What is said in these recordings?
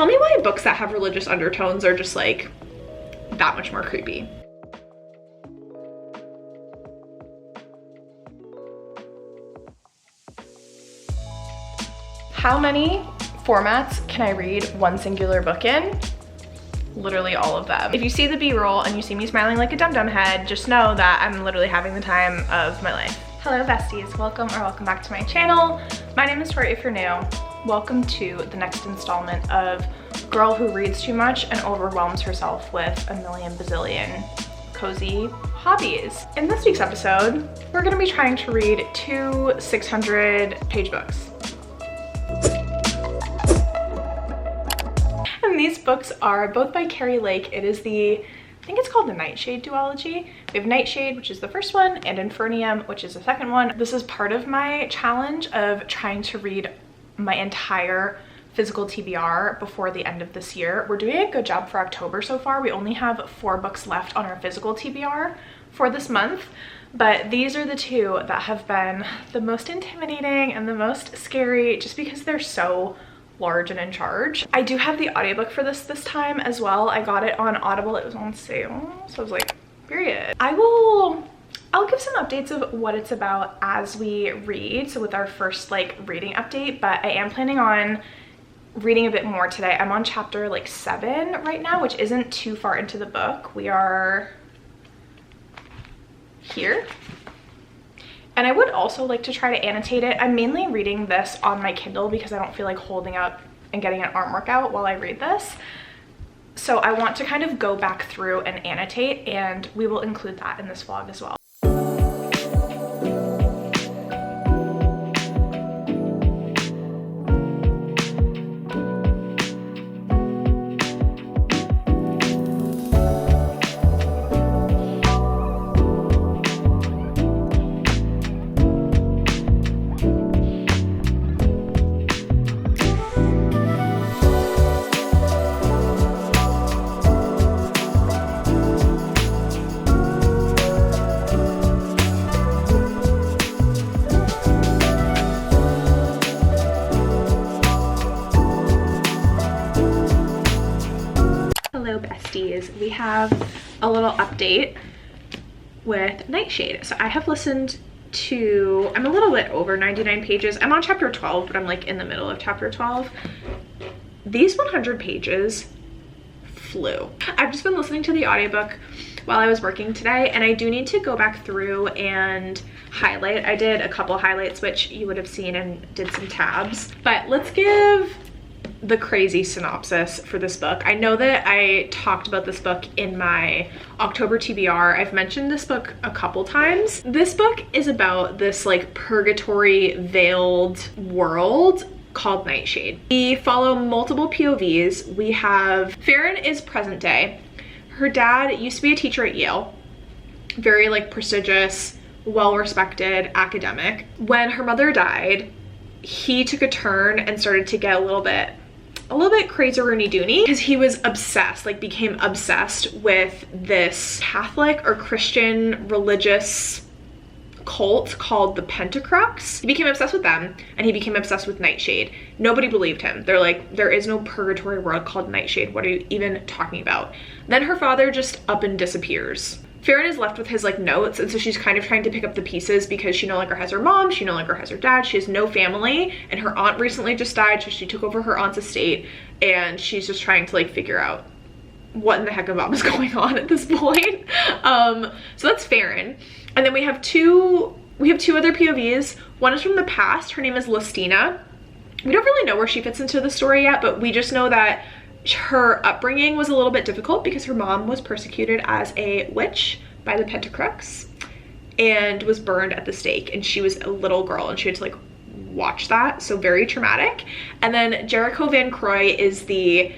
Tell me why books that have religious undertones are just like that much more creepy. How many formats can I read one singular book in? Literally all of them. If you see the B-roll and you see me smiling like a dum-dum head, just know that I'm literally having the time of my life. Hello besties, welcome back to my channel. My name is Tori if you're new. Welcome to the next installment of Girl Who Reads Too Much and Overwhelms Herself with a Million Bazillion Cozy Hobbies. In this week's episode, we're gonna be trying to read two 600-page books. And these books are both by Keri. It is I think it's called the Nightshade duology. We have Nightshade, which is the first one, and Infernium, which is the second one. This is part of my challenge of trying to read my entire physical TBR before the end of this year. We're doing a good job for October so far. We only have 4 books left on our physical TBR for this month, but these are the two that have been the most intimidating and the most scary just because they're so large and in charge. I do have the audiobook for this time as well. I got it on Audible. It was on sale, so I was like, period. I'll give some updates of what it's about as we read, so with our first reading update, but I am planning on reading a bit more today. I'm on chapter 7 right now, which isn't too far into the book. We are here. And I would also like to try to annotate it. I'm mainly reading this on my Kindle because I don't feel like holding up and getting an arm workout while I read this. So I want to kind of go back through and annotate, and we will include that in this vlog as well. We have a little update with Nightshade. So I have listened to, I'm a little bit over 99 pages. I'm on chapter 12, but I'm in the middle of chapter 12. These 100 pages flew. I've just been listening to the audiobook while I was working today, and I do need to go back through and highlight. I did a couple highlights, which you would have seen, and did some tabs. But let's give the crazy synopsis for this book. I know that I talked about this book in my October TBR. I've mentioned this book a couple times. This book is about this purgatory veiled world called Nightshade. We follow multiple POVs. We have Farron is present day. Her dad used to be a teacher at Yale, very prestigious, well-respected academic. When her mother died, he took a turn and started to get a little bit crazy rooney-dooney because he was obsessed, became obsessed with this Catholic or Christian religious cult called the Pentacrux. He became obsessed with them, and he became obsessed with Nightshade. Nobody believed him. They're like, there is no purgatory world called Nightshade. What are you even talking about? Then her father just up and disappears. Farron is left with his notes, and so she's kind of trying to pick up the pieces because she no longer has her mom, she no longer has her dad, she has no family, and her aunt recently just died, so she took over her aunt's estate, and she's just trying to figure out what in the heck about is going on at this point. So that's Farron. And then we have two other POVs. One is from the past. Her name is Listina. We don't really know where she fits into the story yet, but we just know that her upbringing was a little bit difficult because her mom was persecuted as a witch by the Pentacrux and was burned at the stake, and she was a little girl and she had to watch that, so very traumatic. And then Jericho Van Croy is the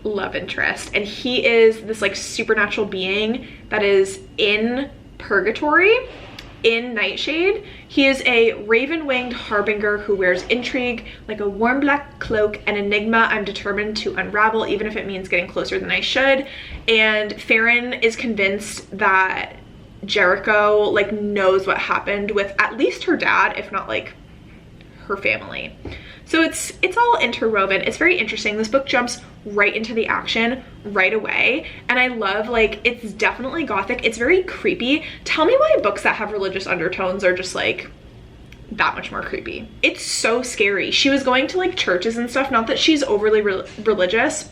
love interest, and he is this supernatural being that is in purgatory in Nightshade. He is a raven-winged harbinger who wears intrigue like a warm black cloak, an enigma I'm determined to unravel, even if it means getting closer than I should. And Farron is convinced that Jericho knows what happened with at least her dad, if not her family. So it's all interwoven. It's very interesting. This book jumps right into the action right away, and I love, like, it's definitely gothic. It's very creepy. Tell me why books that have religious undertones are just like that much more creepy. It's so scary. She was going to like churches and stuff, not that she's overly religious,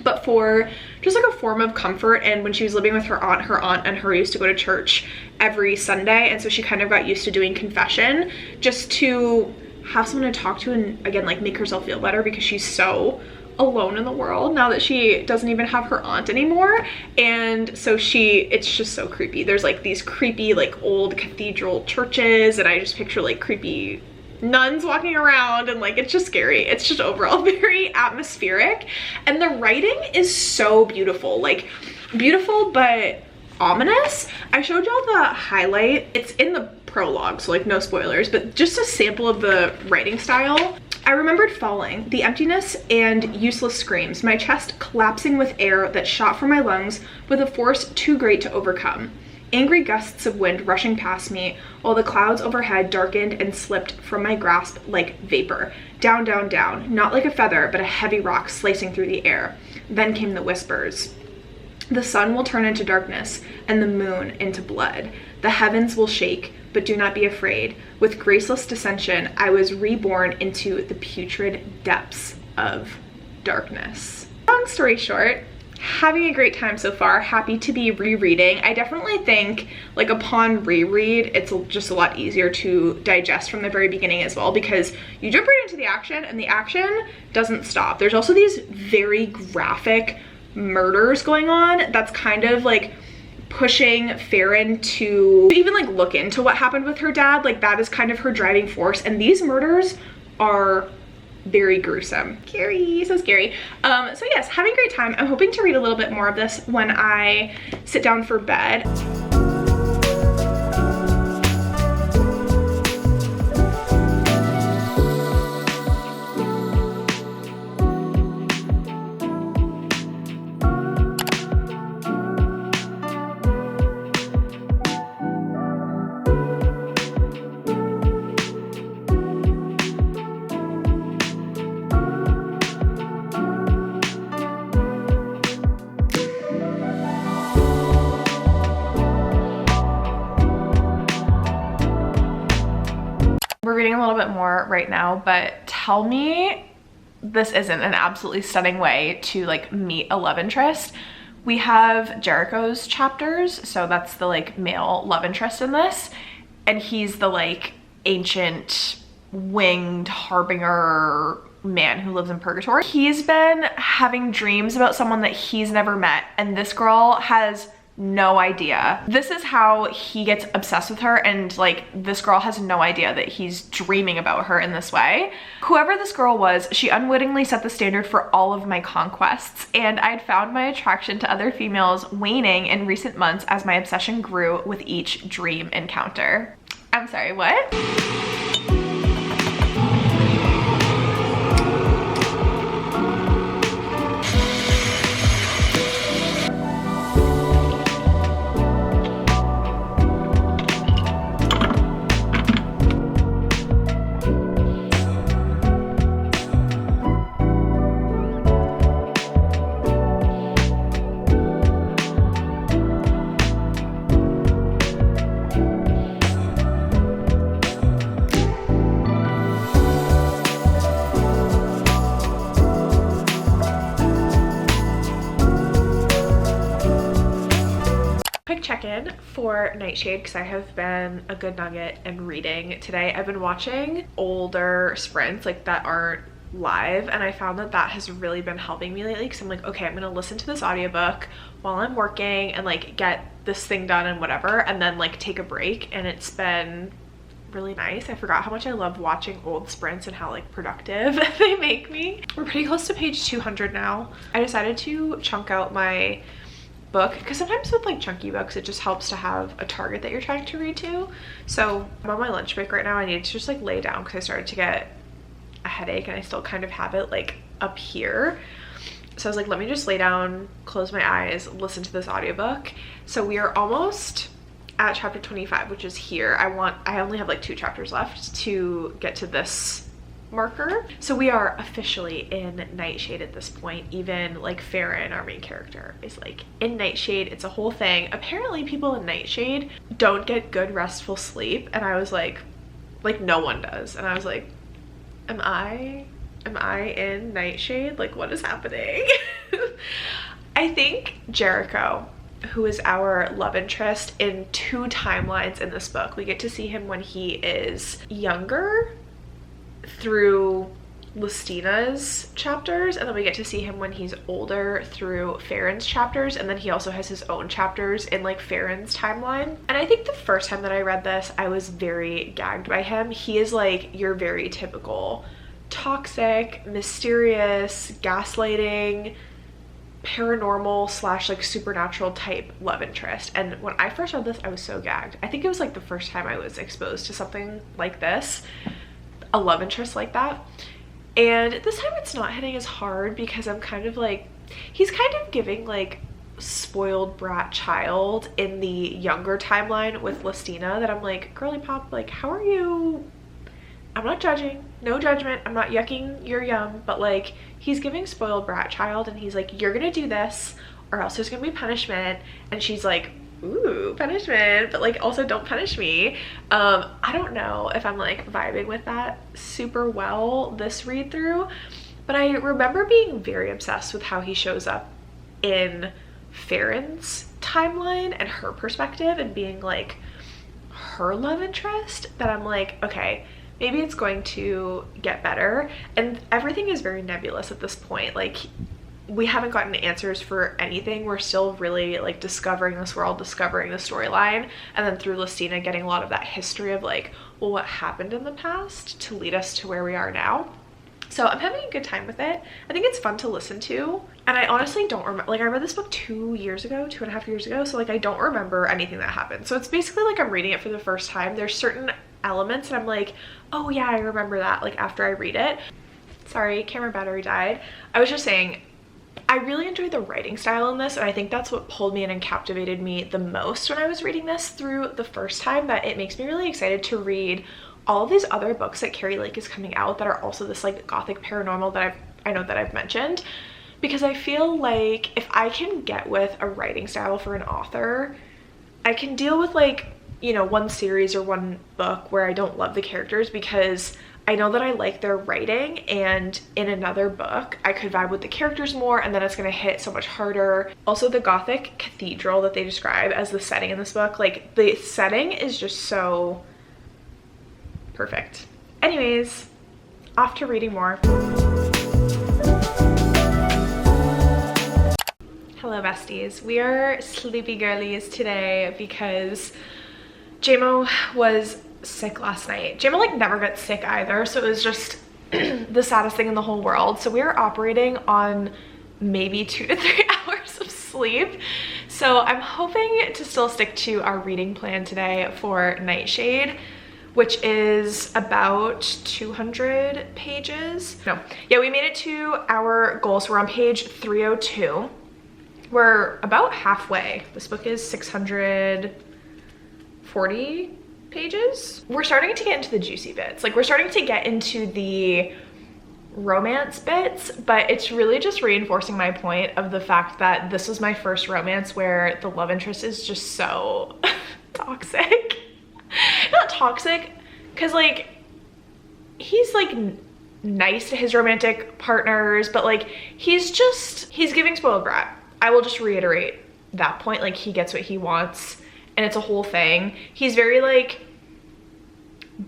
but for just like a form of comfort. And when she was living with her aunt and her used to go to church every Sunday, and so she kind of got used to doing confession just to have someone to talk to and, again, like make herself feel better, because she's so alone in the world now that she doesn't even have her aunt anymore. And so it's just so creepy. There's like these creepy like old cathedral churches, and I just picture like creepy nuns walking around, and like it's just scary. It's just overall very atmospheric, and the writing is so beautiful, like beautiful but ominous. I showed y'all the highlight. It's in the prologue, so like no spoilers, but just a sample of the writing style. I remembered falling, the emptiness and useless screams, my chest collapsing with air that shot from my lungs with a force too great to overcome. Angry gusts of wind rushing past me, while the clouds overhead darkened and slipped from my grasp like vapor. Down, down, down, not like a feather, but a heavy rock slicing through the air. Then came the whispers. The sun will turn into darkness, and the moon into blood. The heavens will shake, but do not be afraid. With graceless dissension, I was reborn into the putrid depths of darkness. Long story short, having a great time so far. Happy to be rereading. I definitely think, like, upon reread, it's just a lot easier to digest from the very beginning as well, because you jump right into the action, and the action doesn't stop. There's also these very graphic murders going on that's kind of like pushing Farron to even like look into what happened with her dad. Like, that is kind of her driving force, and these murders are very gruesome. Keri, so scary. So yes, having a great time. I'm hoping to read a little bit more of this when I sit down for bed. We're reading a little bit more right now, but tell me this isn't an absolutely stunning way to like meet a love interest. We have Jericho's chapters, so that's the like male love interest in this, and he's the like ancient winged harbinger man who lives in purgatory. He's been having dreams about someone that he's never met, and this girl has no idea. This is how he gets obsessed with her, and like this girl has no idea that he's dreaming about her in this way. Whoever this girl was, she unwittingly set the standard for all of my conquests, and I'd found my attraction to other females waning in recent months as my obsession grew with each dream encounter. I'm sorry, what? Check-in for Nightshade, because I have been a good nugget in reading today. I've been watching older sprints like that aren't live, and I found that that has really been helping me lately, because I'm like, okay, I'm gonna listen to this audiobook while I'm working and like get this thing done and whatever, and then like take a break, and it's been really nice. I forgot how much I love watching old sprints and how like productive they make me. We're pretty close to page 200 now. I decided to chunk out my book, because sometimes with like chunky books it just helps to have a target that you're trying to read to. So I'm on my lunch break right now. I need to just like lay down because I started to get a headache, and I still kind of have it like up here. So I was like, let me just lay down, close my eyes, listen to this audiobook. So we are almost at chapter 25, which is here. I only have like 2 chapters left to get to this marker. So we are officially in Nightshade at this point. Even like Farron, our main character, is like in Nightshade. It's a whole thing. Apparently people in Nightshade don't get good restful sleep, and I was like no one does, and I was like, am I in Nightshade? Like, what is happening? I think Jericho, who is our love interest in 2 timelines in this book, we get to see him when he is younger through Lustina's chapters, and then we get to see him when he's older through Farron's chapters, and then he also has his own chapters in like Farron's timeline. And I think the first time that I read this, I was very gagged by him. He is like your very typical toxic, mysterious, gaslighting, paranormal slash like supernatural type love interest. And when I first read this, I was so gagged. I think it was like the first time I was exposed to something like this, a love interest like that. And this time it's not hitting as hard because I'm kind of like, he's kind of giving like spoiled brat child in the younger timeline with Lustina, that I'm like, girly pop, like, how are you? I'm not judging, no judgment, I'm not yucking your yum, but like, he's giving spoiled brat child, and he's like, you're gonna do this or else there's gonna be punishment. And she's like, ooh, punishment, but like also don't punish me. I don't know if I'm like vibing with that super well this read through, but I remember being very obsessed with how he shows up in Farron's timeline and her perspective, and being like her love interest, that I'm like, okay, maybe it's going to get better. And everything is very nebulous at this point. Like, we haven't gotten answers for anything. We're still really like discovering this world, discovering the storyline, and then through Lustina getting a lot of that history of like, well, what happened in the past to lead us to where we are now. So I'm having a good time with it. I think it's fun to listen to, and I honestly don't remember, like, I read this book 2.5 years ago, so like I don't remember anything that happened. So it's basically like I'm reading it for the first time. There's certain elements and I'm like, oh yeah, I remember that, like after I read it. Sorry, camera battery died. I was just saying, I really enjoyed the writing style in this, and I think that's what pulled me in and captivated me the most when I was reading this through the first time, that it makes me really excited to read all of these other books that Keri Lake is coming out that are also this like gothic paranormal that I know that I've mentioned, because I feel like if I can get with a writing style for an author, I can deal with like, you know, one series or one book where I don't love the characters because I know that I like their writing, and in another book I could vibe with the characters more, and then it's gonna hit so much harder. Also, the gothic cathedral that they describe as the setting in this book, like the setting is just so perfect. Anyways, off to reading more. Hello besties, we are sleepy girlies today because JMO was sick last night. JMO like never gets sick either, so it was just the saddest thing in the whole world. So we are operating on maybe 2 to 3 hours of sleep. So I'm hoping to still stick to our reading plan today for Nightshade, which is about 200 pages. No, yeah, we made it to our goal. So we're on page 302. We're about halfway. This book is 640 pages. We're starting to get into the juicy bits. Like, we're starting to get into the romance bits, but it's really just reinforcing my point of the fact that this was my first romance where the love interest is just so toxic. Not toxic, because like he's like nice to his romantic partners, but like he's giving spoiled brat. I will just reiterate that point. Like, he gets what he wants, and it's a whole thing. He's very like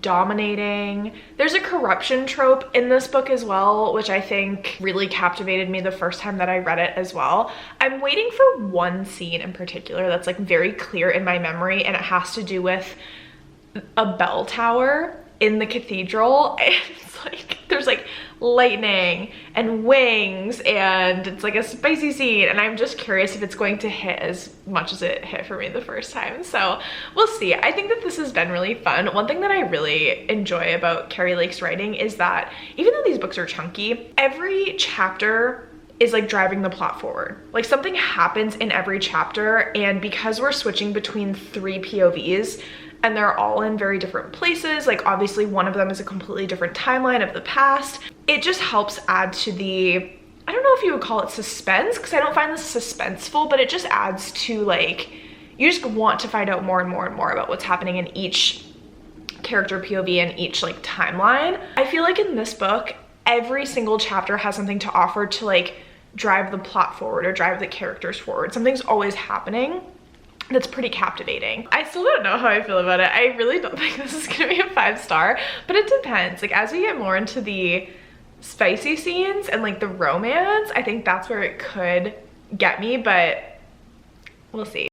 dominating. There's a corruption trope in this book as well, which I think really captivated me the first time that I read it as well. I'm waiting for one scene in particular that's like very clear in my memory, and it has to do with a bell tower in the cathedral. And it's like there's like lightning and wings, and it's like a spicy scene, and I'm just curious if it's going to hit as much as it hit for me the first time. So we'll see. I think that this has been really fun. One thing that I really enjoy about Keri Lake's writing is that even though these books are chunky, every chapter is like driving the plot forward. Like, something happens in every chapter, and because we're switching between 3 POVs, and they're all in very different places. Like obviously one of them is a completely different timeline of the past. It just helps add to the, I don't know if you would call it suspense, because I don't find this suspenseful, but it just adds to like, you just want to find out more and more and more about what's happening in each character POV and each like timeline. I feel like in this book, every single chapter has something to offer to like drive the plot forward or drive the characters forward. Something's always happening that's pretty captivating. I still don't know how I feel about it. I really don't think this is gonna be a 5-star, but it depends. Like as we get more into the spicy scenes and like the romance, I think that's where it could get me, but we'll see.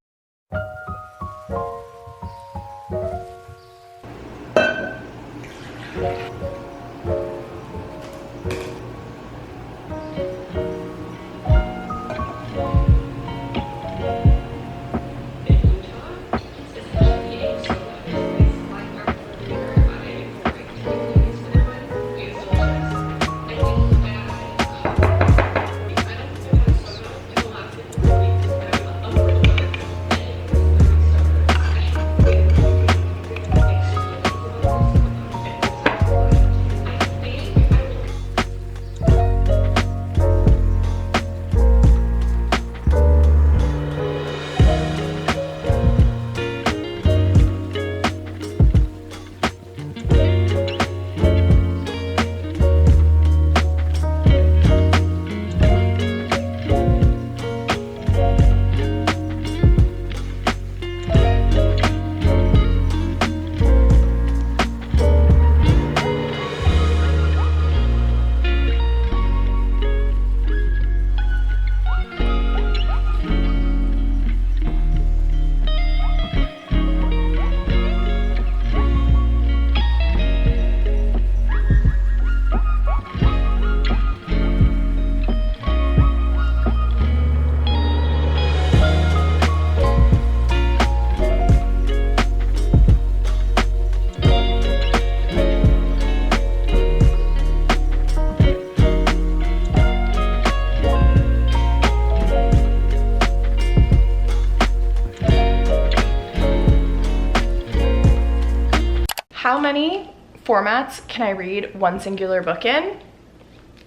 How many formats can I read one singular book in?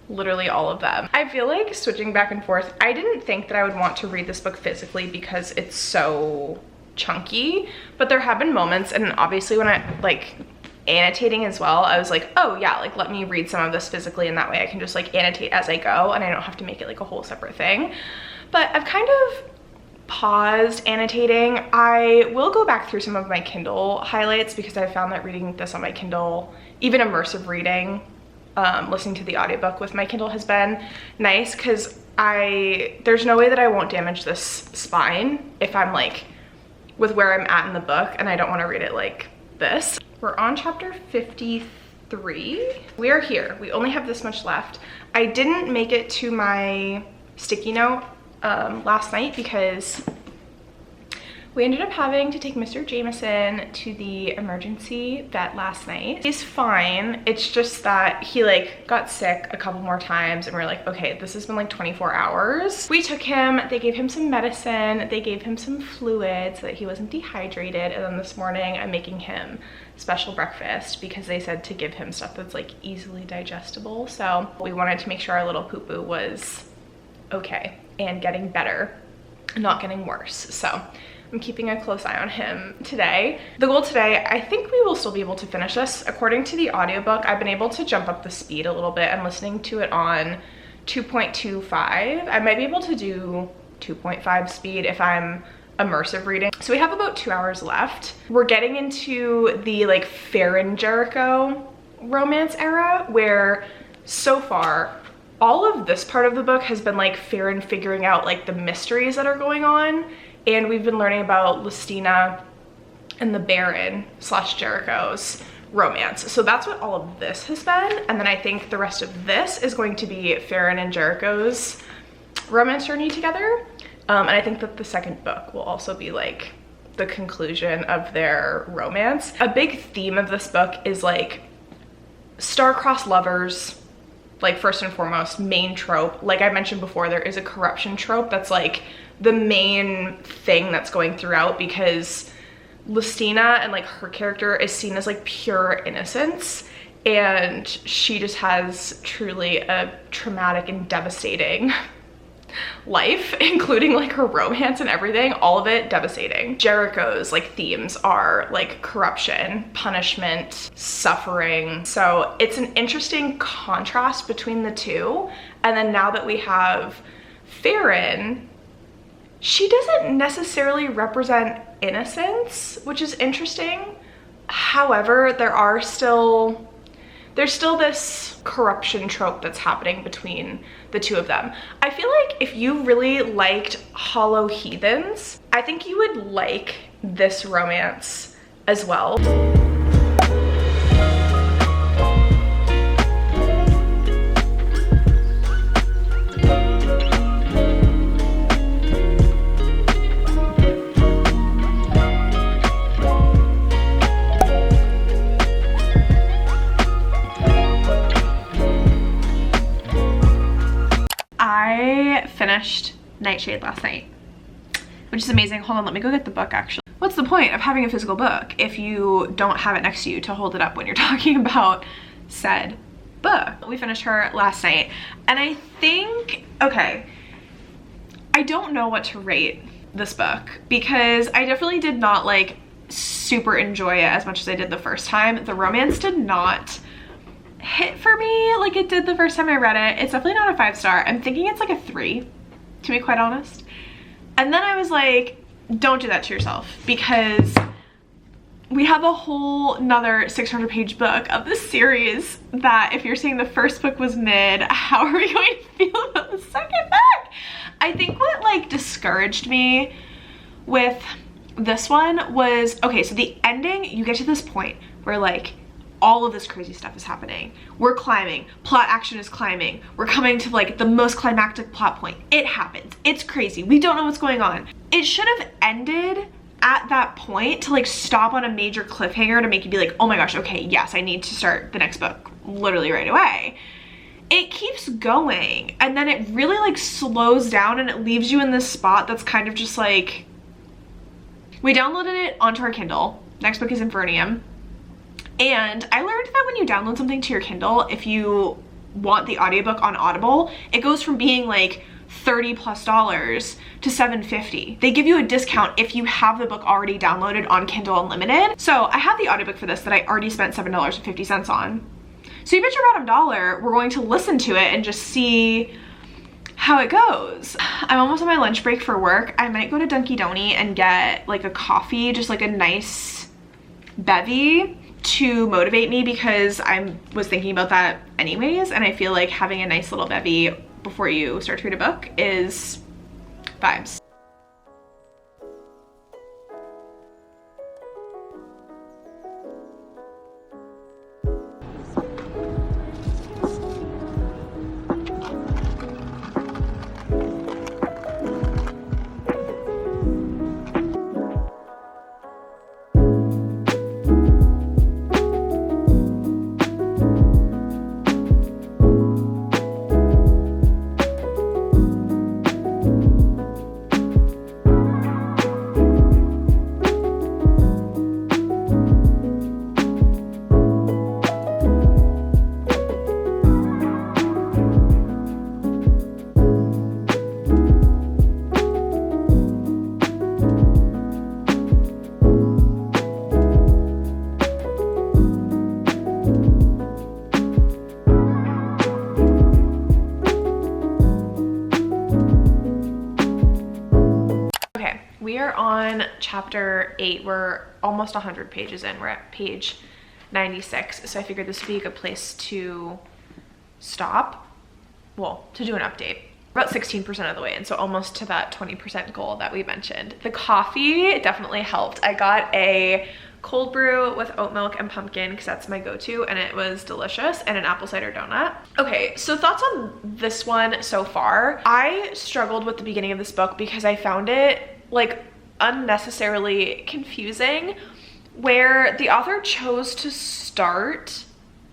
Literally all of them. I feel like switching back and forth, I didn't think that I would want to read this book physically because it's so chunky, but there have been moments, and obviously when I like annotating as well, I was like, oh yeah, like let me read some of this physically, and that way I can just like annotate as I go and I don't have to make it like a whole separate thing. But I've kind of paused annotating. I will go back through some of my Kindle highlights because I found that reading this on my Kindle, even immersive reading, listening to the audiobook with my Kindle has been nice, because there's no way that I won't damage this spine if I'm like with where I'm at in the book and I don't want to read it like this. We're on chapter 53. We are here. We only have this much left. I didn't make it to my sticky note last night because we ended up having to take Mr. Jameson to the emergency vet last night. He's fine. It's just that he like got sick a couple more times and we're like, okay, this has been like 24 hours. We took him, they gave him some medicine, they gave him some fluid so that he wasn't dehydrated, and then this morning I'm making him special breakfast because they said to give him stuff that's like easily digestible. So we wanted to make sure our little poo-poo was okay and getting better, not getting worse. So I'm keeping a close eye on him today. The goal today, I think we will still be able to finish this. According to the audiobook, I've been able to jump up the speed a little bit. I'm listening to it on 2.25. I might be able to do 2.5 speed if I'm immersive reading. So we have about 2 hours left. We're getting into the like Farron Jericho romance era, where so far all of this part of the book has been like Farron figuring out like the mysteries that are going on, and we've been learning about Listina and the Baron / Jericho's romance. So that's what all of this has been, and then I think the rest of this is going to be Farron and Jericho's romance journey together. And I think that the second book will also be like the conclusion of their romance. A big theme of this book is like star-crossed lovers, like first and foremost, main trope. Like I mentioned before, there is a corruption trope that's like the main thing that's going throughout, because Listina and like her character is seen as like pure innocence, and she just has truly a traumatic and devastating life, including like her romance and everything, all of it devastating. Jericho's like themes are like corruption, punishment, suffering. So it's an interesting contrast between the two. And then now that we have Farron, she doesn't necessarily represent innocence, which is interesting. However, there's still this corruption trope that's happening between the two of them. I feel like if you really liked Hollow Heathens, I think you would like this romance as well. I finished Nightshade last night, which is amazing. Hold on, let me go get the book actually. What's the point of having a physical book if you don't have it next to you to hold it up when you're talking about said book? We finished her last night, and I think, okay, I don't know what to rate this book because I definitely did not like super enjoy it as much as I did the first time. The romance did not hit for me like it did the first time I read it. It's definitely not a 5-star. I'm thinking it's like a 3, to be quite honest. And then I was like, don't do that to yourself, because we have a whole another 600-page book of this series that if you're saying the first book was mid, how are we going to feel about the second book? I think what like discouraged me with this one was, okay, so the ending, you get to this point where like all of this crazy stuff is happening. We're climbing, plot action is climbing. We're coming to like the most climactic plot point. It happens, it's crazy. We don't know what's going on. It should have ended at that point to like stop on a major cliffhanger to make you be like, oh my gosh, okay, yes, I need to start the next book literally right away. It keeps going, and then it really like slows down and it leaves you in this spot that's kind of just like, we downloaded it onto our Kindle. Next book is Infernium. And I learned that when you download something to your Kindle, if you want the audiobook on Audible, it goes from being like $30+ to $7.50. They give you a discount if you have the book already downloaded on Kindle Unlimited. So I have the audiobook for this that I already spent $7.50 on. So you bet your bottom dollar we're going to listen to it and just see how it goes. I'm almost on my lunch break for work. I might go to Dunkin' Donut and get like a coffee, just like a nice bevy to motivate me, because I was thinking about that anyways, and I feel like having a nice little bevy before you start to read a book is vibes. Chapter 8, we're almost 100 pages in. We're at page 96, so I figured this would be a good place to stop, well, to do an update. About 16% of the way in, so almost to that 20% goal that we mentioned. The coffee definitely helped. I got a cold brew with oat milk and pumpkin because that's my go-to, and it was delicious, and an apple cider donut. Okay, so thoughts on this one so far. I struggled with the beginning of this book because I found it like unnecessarily confusing. Where the author chose to start,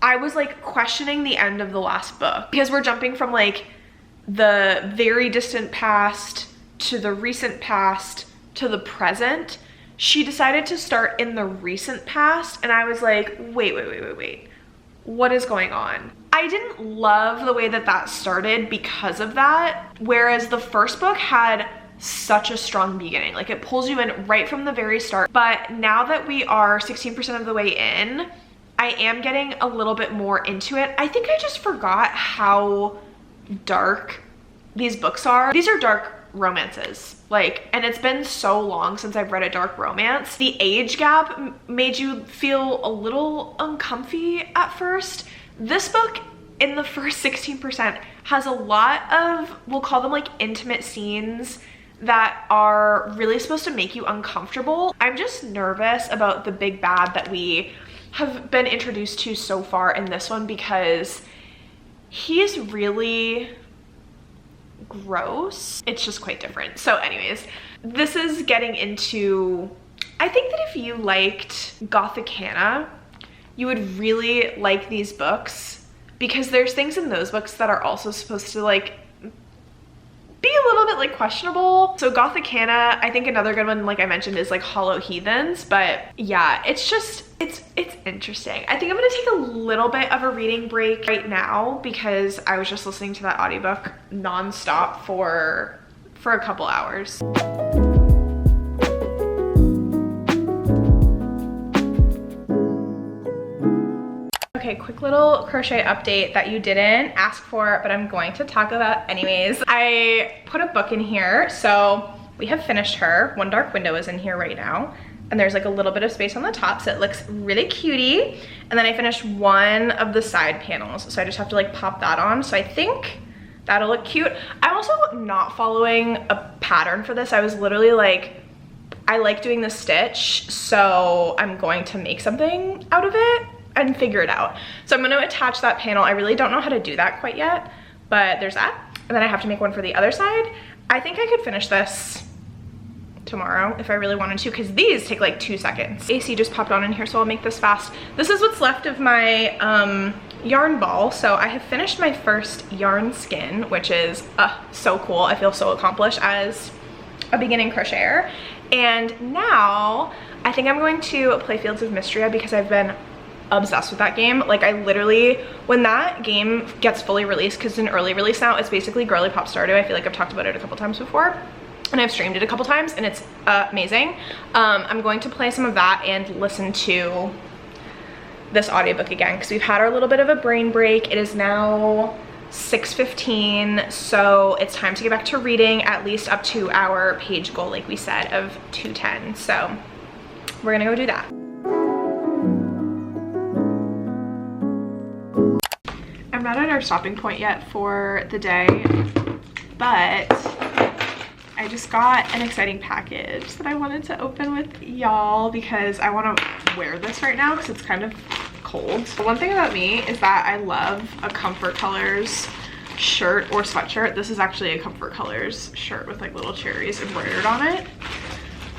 I was like questioning the end of the last book, because we're jumping from like the very distant past to the recent past to the present she decided to start in the recent past, and I was like, wait. What is going on? I didn't love the way that that started because of that, whereas the first book had such a strong beginning. Like, it pulls you in right from the very start. But now that we are 16% of the way in, I am getting a little bit more into it. I think I just forgot how dark these books are. These are dark romances, like, and it's been so long since I've read a dark romance. The age gap made you feel a little uncomfy at first. This book, in the first 16%, has a lot of, we'll call them like intimate scenes that are really supposed to make you uncomfortable. I'm just nervous about the big bad that we have been introduced to so far in this one, because he's really gross. It's just quite different. So anyways, this is getting into, I think that if you liked Gothicana, you would really like these books, because there's things in those books that are also supposed to like be a little bit like questionable. So Gothicana, I think another good one, like I mentioned, is like Hollow Heathens. But yeah, it's just, it's interesting. I think I'm gonna take a little bit of a reading break right now, because I was just listening to that audiobook nonstop for a couple hours. Okay, quick little crochet update that you didn't ask for, but I'm going to talk about anyways. I put a book in here, so we have finished her. One Dark Window is in here right now, and there's like a little bit of space on the top, so it looks really cutie. And then I finished one of the side panels, so I just have to like pop that on. So I think that'll look cute. I'm also not following a pattern for this. I was literally like, I like doing the stitch, so I'm going to make something out of it and figure it out. So I'm gonna attach that panel. I really don't know how to do that quite yet, but there's that. And then I have to make one for the other side. I think I could finish this tomorrow if I really wanted to, because these take like 2 seconds. AC just popped on in here, so I'll make this fast. This is what's left of my yarn ball. So I have finished my first yarn skin, which is so cool. I feel so accomplished as a beginning crocheter. And now I think I'm going to play Fields of Mystria, because I've been obsessed with that game. Like, I literally, when that game gets fully released, because it's an early release now, it's basically Girly Pop Stardew. I feel like I've talked about it a couple times before, and I've streamed it a couple times, and it's amazing. I'm going to play some of that and listen to this audiobook again, because we've had our little bit of a brain break. It is now 6:15, so it's time to get back to reading, at least up to our page goal, like we said, of 210. So we're gonna go do that. I'm not at our stopping point yet for the day, but I just got an exciting package that I wanted to open with y'all, because I want to wear this right now because it's kind of cold. The one thing about me is that I love a Comfort Colors shirt or sweatshirt. This is actually a Comfort Colors shirt with like little cherries embroidered on it.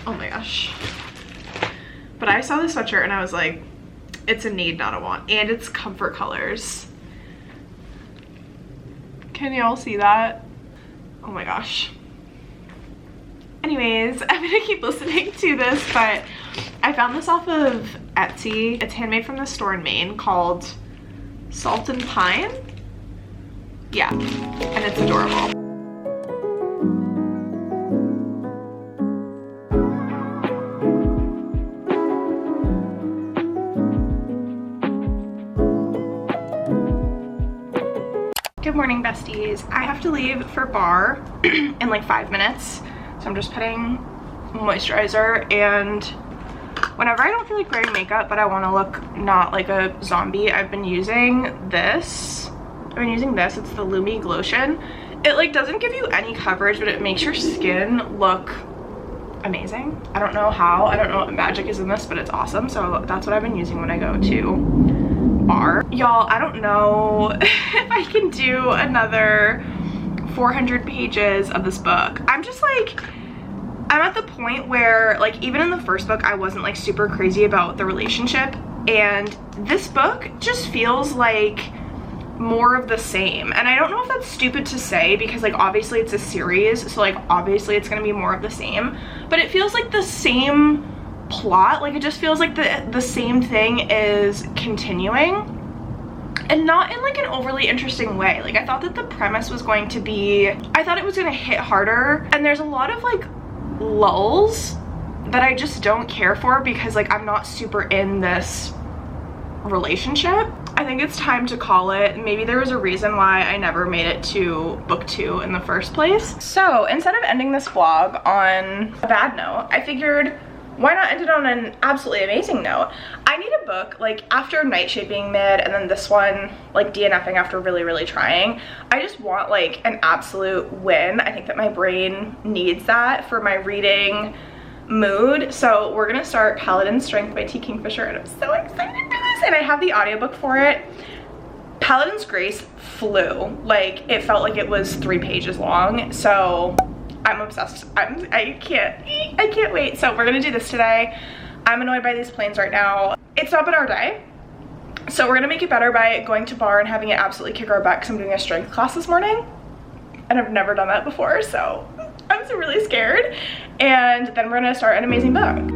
Oh my gosh. But I saw this sweatshirt and I was like, it's a need, not a want. And it's Comfort Colors. Can y'all see that? Oh my gosh. Anyways, I'm gonna keep listening to this, but I found this off of Etsy. It's handmade from this store in Maine called Salt and Pine. Yeah, and it's adorable. Good morning, besties. I have to leave for bar in like 5 minutes. So I'm just putting moisturizer, and whenever I don't feel like wearing makeup but I want to look not like a zombie, I've been using this. It's the Lumi Glotion. It like doesn't give you any coverage, but it makes your skin look amazing. I don't know how, I don't know what magic is in this, but it's awesome. So that's what I've been using when I go to bar. Y'all, I don't know if I can do another 400 pages of this book. I'm just like, I'm at the point where like even in the first book I wasn't like super crazy about the relationship, and this book just feels like more of the same. And I don't know if that's stupid to say, because like obviously it's a series, so like obviously it's gonna be more of the same, but it feels like the same plot. Like, it just feels like the same thing is continuing, and not in like an overly interesting way. Like, I thought that the premise was going to be, I thought it was going to hit harder, and there's a lot of like lulls that I just don't care for because like I'm not super in this relationship. I think it's time to call it. Maybe there was a reason why I never made it to book 2 in the first place. So instead of ending this vlog on a bad note, I figured, why not end it on an absolutely amazing note? I need a book, like after Nightshade being mid and then this one like DNFing after really trying. I just want like an absolute win. I think that my brain needs that for my reading mood. So we're gonna start Paladin's Strength by Kingfisher, and I'm so excited for this, and I have the audiobook for it. Paladin's Grace flew. Like, it felt like it was 3 pages long, so I'm obsessed. I can't wait. So we're gonna do this today. I'm annoyed by these planes right now. It's not been our day, so we're gonna make it better by going to bar and having it absolutely kick our butt because I'm doing a strength class this morning, and I've never done that before, so I'm so really scared. And then we're gonna start an amazing book.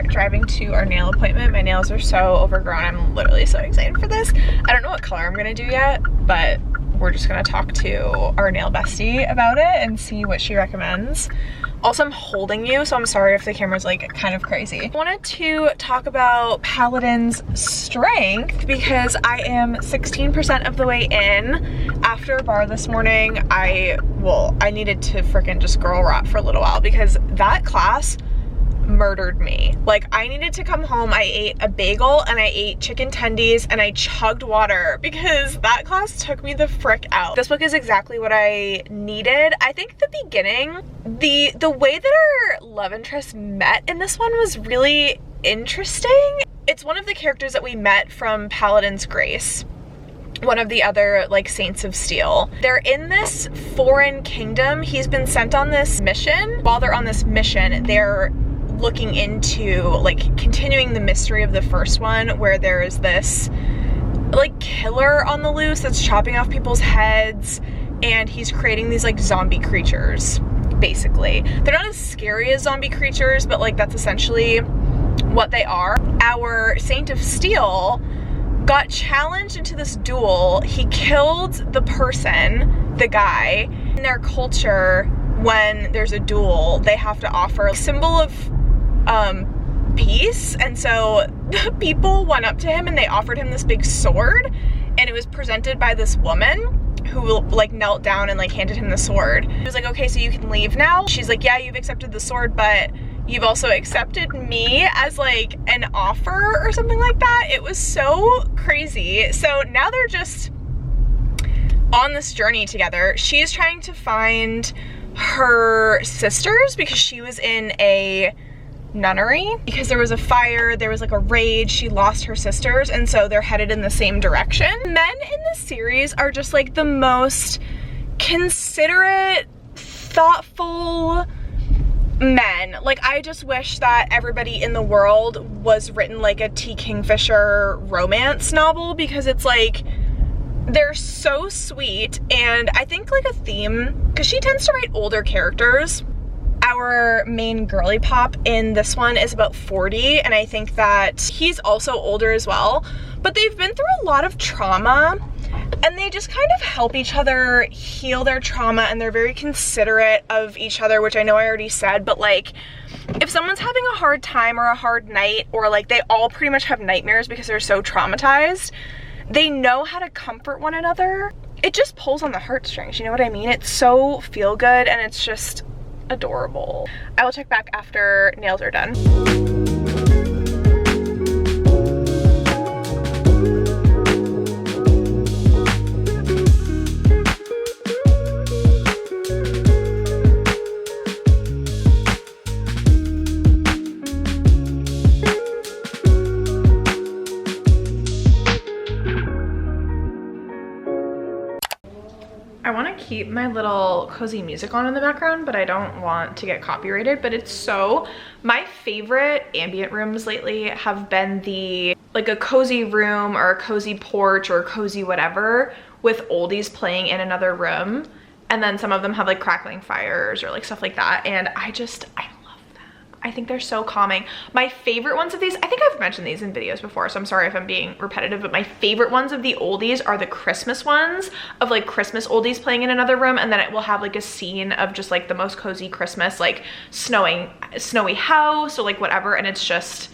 Driving to our nail appointment. My nails are so overgrown. I'm literally so excited for this. I don't know what color I'm gonna do yet, but we're just gonna talk to our nail bestie about it and see what she recommends. Also, I'm holding you, so I'm sorry if the camera's like kind of crazy. I wanted to talk about Paladin's Strength because I am 16% of the way in. After a bar this morning, I needed to freaking just girl rot for a little while because that class murdered me. Like, I needed to come home. I ate a bagel and I ate chicken tendies and I chugged water because that class took me the frick out. This book is exactly what I needed. I think the beginning, the way that our love interest met in this one was really interesting. It's one of the characters that we met from Paladin's Grace, one of the other like Saints of Steel. They're in this foreign kingdom. He's been sent on this mission. While they're on this mission, they're looking into like continuing the mystery of the first one, where there is this like killer on the loose that's chopping off people's heads, and he's creating these like zombie creatures. Basically, they're not as scary as zombie creatures, but like that's essentially what they are. Our Saint of Steel got challenged into this duel. He killed the person, the guy. In their culture, when there's a duel, they have to offer a symbol of peace, and so the people went up to him and they offered him this big sword, and it was presented by this woman who like knelt down and like handed him the sword. He was like, okay, so you can leave now. She's like, yeah, you've accepted the sword, but you've also accepted me as like an offer or something like that. It was so crazy. So now they're just on this journey together. She's trying to find her sisters because she was in a nunnery because there was a fire, there was like a raid, she lost her sisters, and so they're headed in the same direction. Men in this series are just like the most considerate, thoughtful men. Like, I just wish that everybody in the world was written like a Kingfisher romance novel, because it's like they're so sweet. And I think like a theme, because she tends to write older characters. Our main girly pop in this one is about 40, and I think that he's also older as well, but they've been through a lot of trauma and they just kind of help each other heal their trauma, and they're very considerate of each other, which I know I already said, but like if someone's having a hard time or a hard night, or like they all pretty much have nightmares because they're so traumatized, they know how to comfort one another. It just pulls on the heartstrings, you know what I mean? It's so feel good and it's just adorable. I will check back after nails are done. keep my little cozy music on in the background, but I don't want to get copyrighted. But it's so, my favorite ambient rooms lately have been like a cozy room or a cozy porch or a cozy whatever with oldies playing in another room. And then some of them have like crackling fires or like stuff like that. And I love them. I think they're so calming. My favorite ones of these, I think I've mentioned these in videos before, so I'm sorry if I'm being repetitive, but my favorite ones of the oldies are the Christmas ones, of like Christmas oldies playing in another room, and then it will have like a scene of just like the most cozy Christmas, like snowy house or like whatever, and it's just,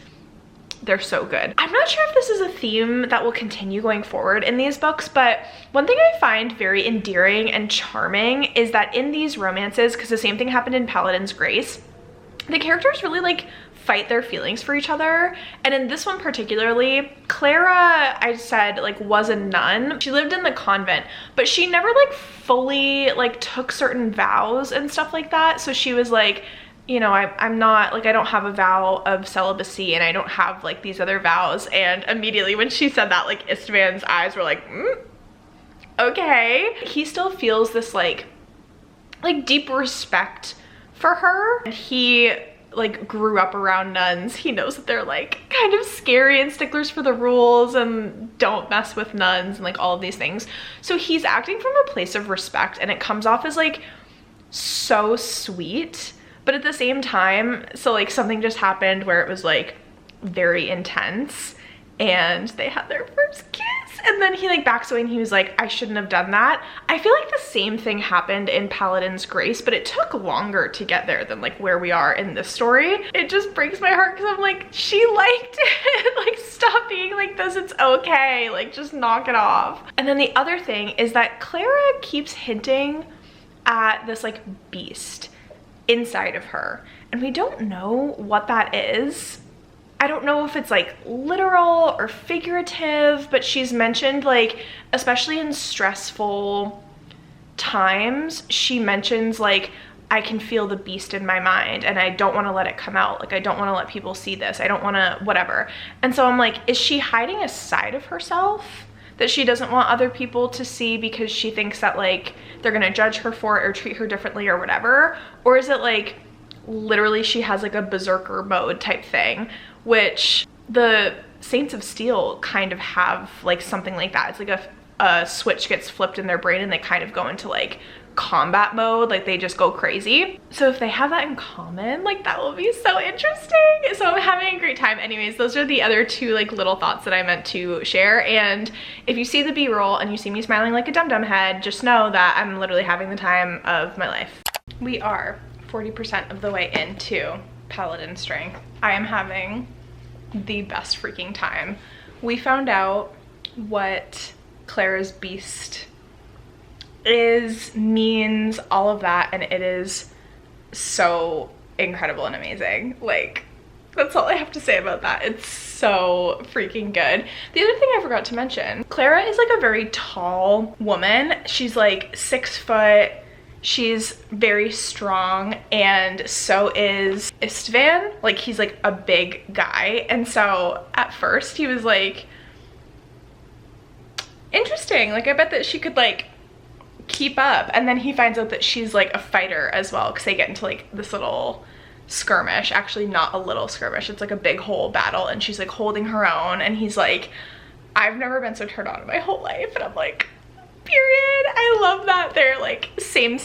they're so good. I'm not sure if this is a theme that will continue going forward in these books, but one thing I find very endearing and charming is that in these romances, because the same thing happened in Paladin's Grace, the characters really like fight their feelings for each other. And in this one particularly, Clara, I said, like, was a nun. She lived in the convent, but she never like fully like took certain vows and stuff like that. So she was like, you know, I'm not, like, I don't have a vow of celibacy and I don't have like these other vows. And immediately when she said that, like, Istvan's eyes were like, okay. He still feels this like deep respect for her. And he like grew up around nuns. He knows that they're like kind of scary and sticklers for the rules and don't mess with nuns and like all of these things. So he's acting from a place of respect, and it comes off as like so sweet. But at the same time, so like something just happened where it was like very intense and they had their first kiss, and then he like backs away and he was like, I shouldn't have done that. I feel like the same thing happened in Paladin's Grace, but it took longer to get there than like where we are in this story. It just breaks my heart because I'm like, she liked it. Like, stop being like this, it's okay, like just knock it off. And then the other thing is that Clara keeps hinting at this like beast inside of her, and we don't know what that is. I don't know if it's like literal or figurative, but she's mentioned, like, especially in stressful times, she mentions like, I can feel the beast in my mind and I don't want to let it come out. Like, I don't want to let people see this. I don't want to whatever. And so I'm like, is she hiding a side of herself that she doesn't want other people to see because she thinks that like they're gonna judge her for it or treat her differently or whatever? Or is it like literally she has like a berserker mode type thing, which the Saints of Steel kind of have like something like that. It's like a switch gets flipped in their brain and they kind of go into like combat mode, like they just go crazy. So if they have that in common, like that will be so interesting. So I'm having a great time. Anyways, those are the other two like little thoughts that I meant to share. And if you see the B-roll and you see me smiling like a dum-dum head, just know that I'm literally having the time of my life. We are 40% of the way into Paladin Strength. I am having the best freaking time. We found out what Clara's beast means, all of that, and it is so incredible and amazing. Like, that's all I have to say about that. It's so freaking good. The other thing I forgot to mention, Clara is like a very tall woman. She's like 6 foot. She's very strong, and so is Istvan. Like, he's like a big guy, and so at first he was like, interesting, like I bet that she could like keep up. And then he finds out that she's like a fighter as well, because they get into like this little skirmish, actually not a little skirmish, it's like a big whole battle, and she's like holding her own, and he's like, I've never been so turned on in my whole life. And I'm like, period. I love that they're like same.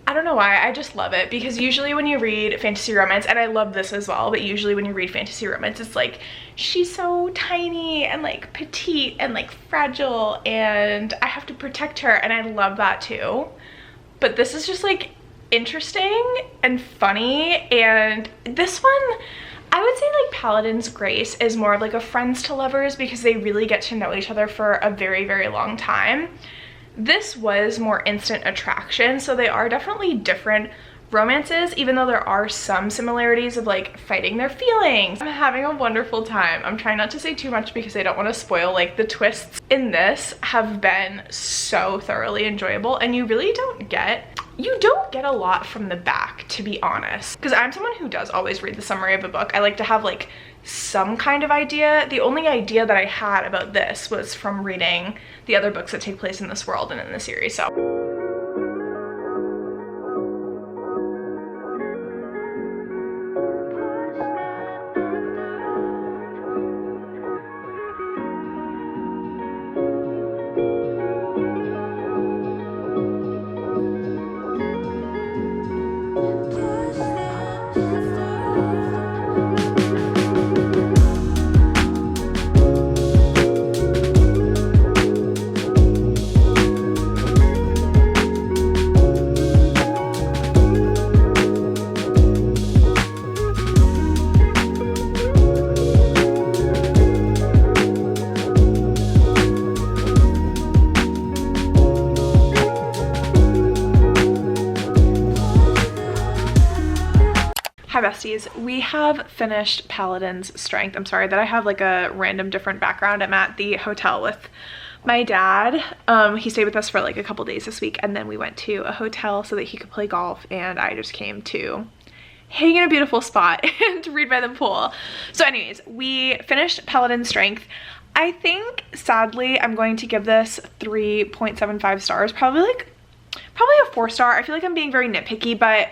I don't know why, I just love it, because usually when you read fantasy romance, and I love this as well, but usually when you read fantasy romance, it's like she's so tiny and like petite and like fragile and I have to protect her, and I love that too. But this is just like interesting and funny. And this one, I would say like Paladin's Grace is more of like a friends to lovers, because they really get to know each other for a very, very long time. This was more instant attraction, so they are definitely different romances, even though there are some similarities of like fighting their feelings. I'm having a wonderful time. I'm trying not to say too much because I don't want to spoil. Like, the twists in this have been so thoroughly enjoyable, and you don't get a lot from the back, to be honest, because I'm someone who does always read the summary of a book. I like to have like some kind of idea. The only idea that I had about this was from reading the other books that take place in this world and in the series. So Hi besties, we have finished Paladin's Strength. I'm sorry that I have like a random different background. I'm at the hotel with my dad. He stayed with us for like a couple days this week, and then we went to a hotel so that he could play golf, and I just came to hang in a beautiful spot and to read by the pool. So anyways, we finished Paladin's Strength. I think sadly I'm going to give this 3.75 stars, probably a 4-star. I feel like I'm being very nitpicky, but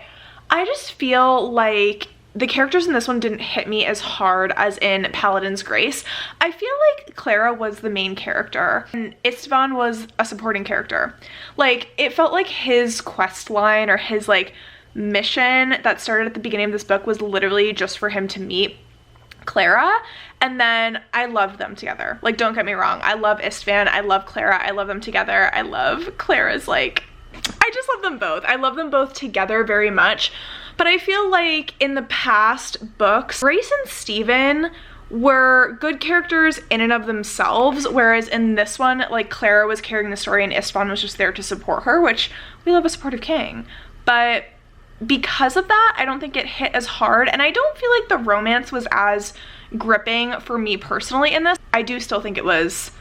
I just feel like the characters in this one didn't hit me as hard as in Paladin's Grace. I feel like Clara was the main character and Istvan was a supporting character. Like, it felt like his quest line or his like mission that started at the beginning of this book was literally just for him to meet Clara, and then I loved them together. Like, don't get me wrong, I love Istvan, I love Clara, I love them together. I love Clara's like, I just love them both. I love them both together very much. But I feel like in the past books, Grace and Stephen were good characters in and of themselves, whereas in this one, like, Clara was carrying the story and Istvan was just there to support her, which we love a supportive king. But because of that, I don't think it hit as hard, and I don't feel like the romance was as gripping for me personally in this. I do still think it was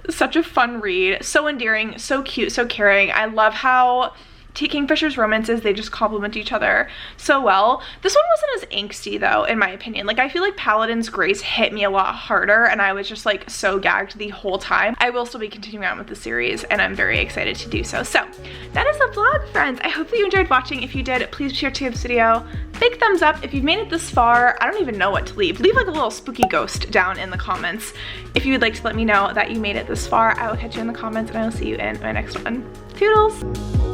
such a fun read, so endearing, so cute, so caring. I love how Kingfisher's romances, they just complement each other so well. This one wasn't as angsty though, in my opinion. Like, I feel like Paladin's Grace hit me a lot harder, and I was just like so gagged the whole time. I will still be continuing on with the series, and I'm very excited to do so. So that is the vlog, friends. I hope that you enjoyed watching. If you did, please be sure to give this video big thumbs up. If you've made it this far, I don't even know what to leave. Leave like a little spooky ghost down in the comments if you would like to let me know that you made it this far. I will catch you in the comments, and I will see you in my next one. Toodles!